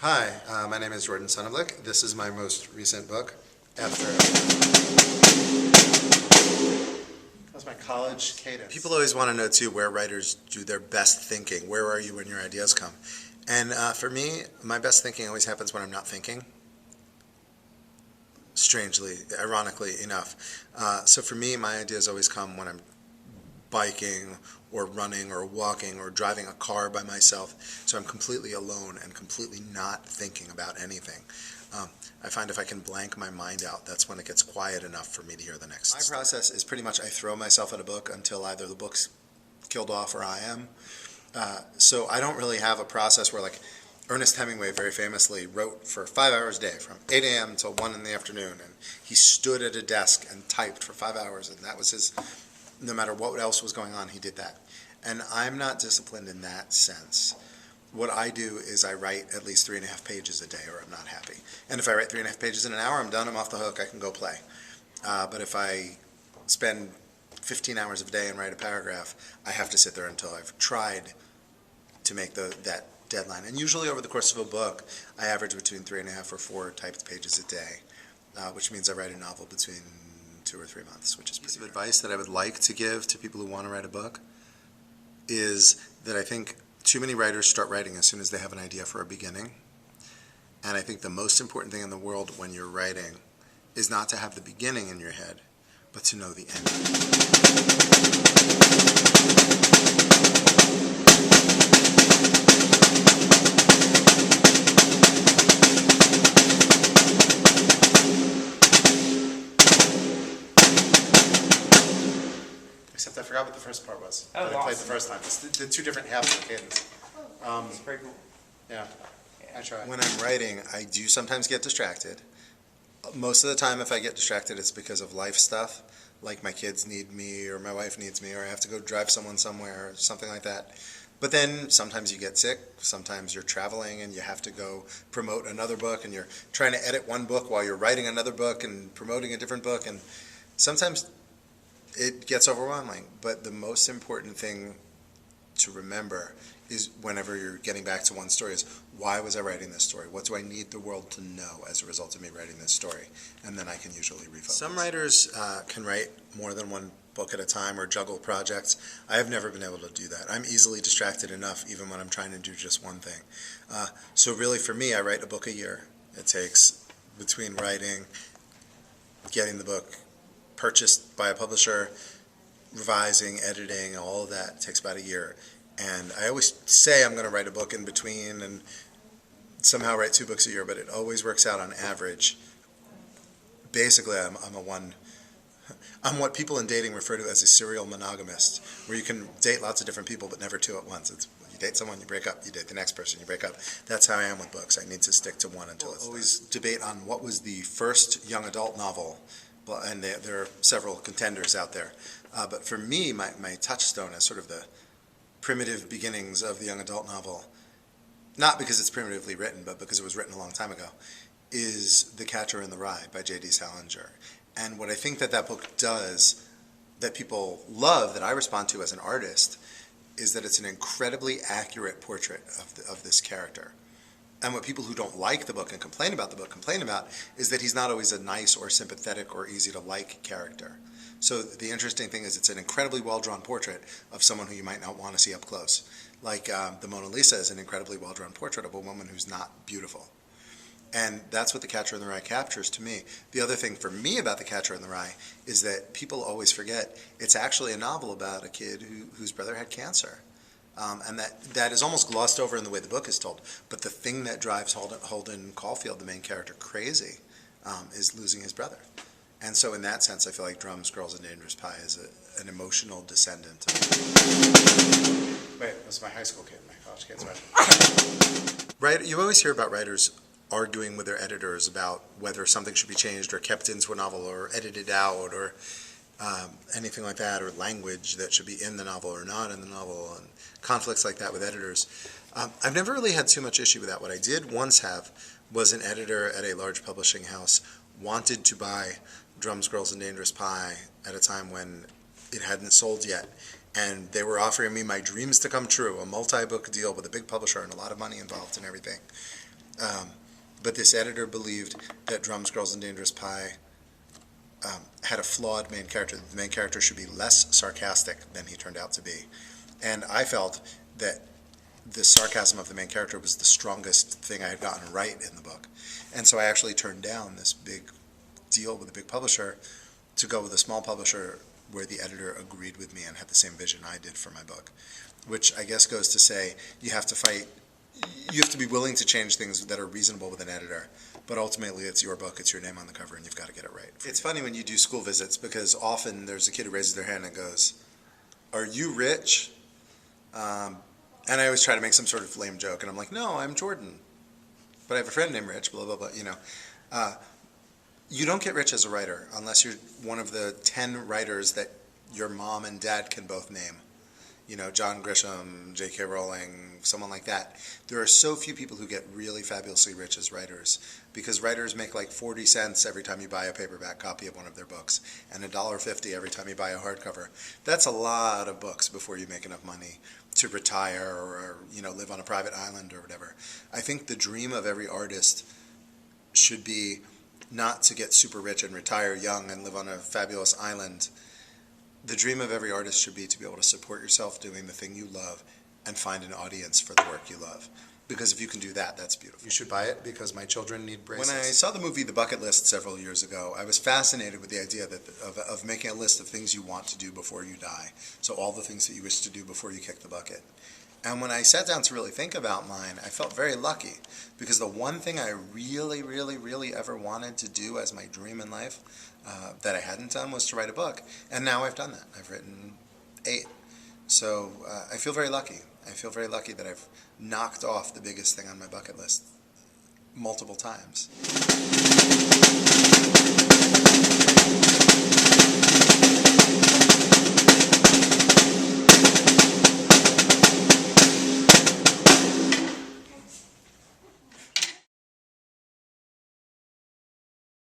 Hi, my name is Jordan Sonnenblick. This is my most recent book. After That's my college cadence. People always want to know too where writers do their best thinking. Where are you when your ideas come? And for me, my best thinking always happens when I'm not thinking. Strangely, ironically enough. So for me, my ideas always come when I'm biking or running or walking or driving a car by myself. So I'm completely alone and completely not thinking about anything. I find if I can blank my mind out, that's when it gets quiet enough for me to hear the next. My process is pretty much I throw myself at a book until either the book's killed off or I am. So I don't really have a process where, like, Ernest Hemingway very famously wrote for 5 hours a day, from 8 a.m. until 1 in the afternoon, and he stood at a desk and typed for 5 hours, and that was his, no matter what else was going on, he did that. And I'm not disciplined in that sense. What I do is I write at least 3.5 pages a day or I'm not happy. And if I write 3.5 pages in an hour, I'm done, I'm off the hook, I can go play. But if I spend 15 hours a day and write a paragraph, I have to sit there until I've tried to make that deadline. And usually over the course of a book, I average between 3.5 or 4 typed pages a day, which means I write a novel between 2 or 3 months, which is pretty good. Advice that I would like to give to people who want to write a book is that I think too many writers start writing as soon as they have an idea for a beginning. And I think the most important thing in the world when you're writing is not to have the beginning in your head, but to know the end. Except I forgot what the first part was. Oh, that I played awesome. the first time. It's the two different halves of the cadence. It's pretty cool. Yeah, I try. When I'm writing, I do sometimes get distracted. Most of the time, if I get distracted, it's because of life stuff, like my kids need me, or my wife needs me, or I have to go drive someone somewhere, or something like that. But then sometimes you get sick, sometimes you're traveling and you have to go promote another book, and you're trying to edit one book while you're writing another book and promoting a different book, and sometimes it gets overwhelming. But the most important thing to remember is, whenever you're getting back to one story, is why was I writing this story? What do I need the world to know as a result of me writing this story? And then I can usually refocus. Some writers can write more than one book at a time or juggle projects. I have never been able to do that. I'm easily distracted enough even when I'm trying to do just one thing. So really for me, I write a book a year. It takes, between writing, getting the book purchased by a publisher, revising, editing, all of that takes about a year. And I always say I'm going to write a book in between and somehow write 2 books a year, but it always works out on average. Basically, I'm what people in dating refer to as a serial monogamist, where you can date lots of different people but never 2 at once. It's, you date someone, you break up, you date the next person, you break up. That's how I am with books. I need to stick to one until it's always debate on what was the first young adult novel, and there are several contenders out there. But for me, my touchstone is sort of the primitive beginnings of the young adult novel, not because it's primitively written, but because it was written a long time ago, is The Catcher in the Rye by J.D. Salinger. And what I think that book does, that people love, that I respond to as an artist, is that it's an incredibly accurate portrait of this character. And what people who don't like the book and complain about the book complain about is that he's not always a nice or sympathetic or easy to like character. So the interesting thing is it's an incredibly well-drawn portrait of someone who you might not want to see up close. Like the Mona Lisa is an incredibly well-drawn portrait of a woman who's not beautiful. And that's what The Catcher in the Rye captures to me. The other thing for me about The Catcher in the Rye is that people always forget it's actually a novel about a kid whose brother had cancer. And that is almost glossed over in the way the book is told. But the thing that drives Holden Caulfield, the main character, crazy is losing his brother. And so in that sense, I feel like Drums, Girls, and Dangerous Pie is an emotional descendant. Wait, that's my high school kid, my college kid's right. Right, you always hear about writers arguing with their editors about whether something should be changed or kept into a novel or edited out or anything like that, or language that should be in the novel or not in the novel, and conflicts like that with editors. I've never really had too much issue with that. What I did once have was an editor at a large publishing house wanted to buy Drums, Girls, and Dangerous Pie at a time when it hadn't sold yet. And they were offering me my dreams to come true, a multi-book deal with a big publisher and a lot of money involved and everything. But this editor believed that Drums, Girls, and Dangerous Pie had a flawed main character. The main character should be less sarcastic than he turned out to be. And I felt that the sarcasm of the main character was the strongest thing I had gotten right in the book. And so I actually turned down this big deal with a big publisher to go with a small publisher where the editor agreed with me and had the same vision I did for my book, which I guess goes to say you have to be willing to change things that are reasonable with an editor, but ultimately it's your book, it's your name on the cover, and you've got to get it right. It's funny when you do school visits because often there's a kid who raises their hand and goes, "Are you rich?" And I always try to make some sort of lame joke, and I'm like, "No, I'm Jordan, but I have a friend named Rich," blah, blah, blah, you know. You don't get rich as a writer unless you're one of the 10 writers that your mom and dad can both name. You know, John Grisham, J.K. Rowling, someone like that. There are so few people who get really fabulously rich as writers because writers make like 40 cents every time you buy a paperback copy of one of their books and $1.50 every time you buy a hardcover. That's a lot of books before you make enough money to retire or you know, live on a private island or whatever. I think the dream of every artist should be not to get super rich and retire young and live on a fabulous island. The dream of every artist should be to be able to support yourself doing the thing you love and find an audience for the work you love. Because if you can do that, that's beautiful. You should buy it because my children need braces. When I saw the movie The Bucket List several years ago, I was fascinated with the idea of making a list of things you want to do before you die. So all the things that you wish to do before you kick the bucket. And when I sat down to really think about mine, I felt very lucky because the one thing I really, really, really ever wanted to do as my dream in life that I hadn't done was to write a book. And now I've done that. I've written 8. So I feel very lucky. I feel very lucky that I've knocked off the biggest thing on my bucket list multiple times.